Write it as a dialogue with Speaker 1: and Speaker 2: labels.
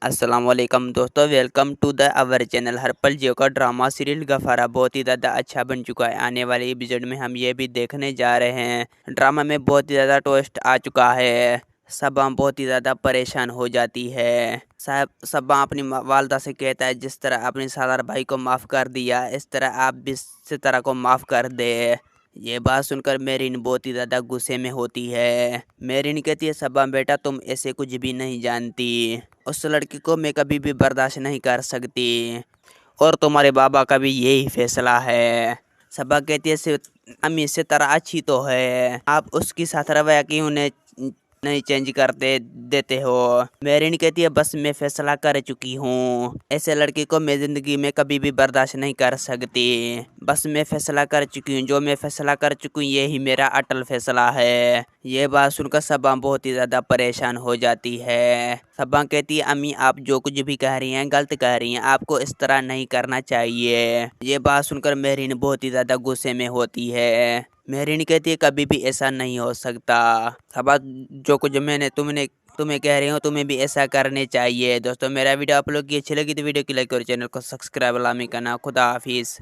Speaker 1: السلام علیکم دوستو، ویلکم ٹو دا اور چینل۔ ہر پل جیو کا ڈرامہ سیریل گفارہ بہت ہی زیادہ اچھا بن چکا ہے۔ آنے والے ایپیسوڈ میں ہم یہ بھی دیکھنے جا رہے ہیں، ڈرامہ میں بہت ہی زیادہ ٹوسٹ آ چکا ہے۔ صبا بہت ہی زیادہ پریشان ہو جاتی ہے۔ صبا اپنی والدہ سے کہتا ہے جس طرح اپنے سالار بھائی کو معاف کر دیا اس طرح آپ بھی ستارہ کو معاف کر دے۔ یہ بات سن کر میرین بہت ہی زیادہ غصے میں ہوتی ہے۔ میرین کہتی ہے صبا بیٹا تم ایسے کچھ بھی نہیں جانتی، اس لڑکی کو میں کبھی بھی برداشت نہیں کر سکتی اور تمہارے بابا کا بھی یہی فیصلہ ہے۔ صبا کہتی ہے امی ستارہ اچھی تو ہے، آپ اس کی ساتھ رویہ کیوں نہیں چینج کرتے دیتے ہو۔ میرین کہتی ہے بس میں فیصلہ کر چکی ہوں، ایسے لڑکی کو میں زندگی میں کبھی بھی برداشت نہیں کر سکتی۔ بس میں فیصلہ کر چکی ہوں، جو میں فیصلہ کر چکی ہوں یہی میرا اٹل فیصلہ ہے۔ یہ بات سن کر صبا بہت ہی زیادہ پریشان ہو جاتی ہے۔ صبا کہتی ہے امی آپ جو کچھ بھی کہہ رہی ہیں غلط کہہ رہی ہیں، آپ کو اس طرح نہیں کرنا چاہیے۔ یہ بات سن کر میرین بہت ہی زیادہ غصے میں ہوتی ہے۔ میرین کہتی ہے کبھی بھی ایسا نہیں ہو سکتا۔ صبا جو کچھ میں نے تمہیں کہہ رہی ہوں تمہیں بھی ایسا کرنے چاہیے۔ دوستو میرا ویڈیو آپ لوگ کی اچھی لگی تو ویڈیو کی لائک اور چینل کو سبسکرائب لامی کرنا۔ خدا حافظ۔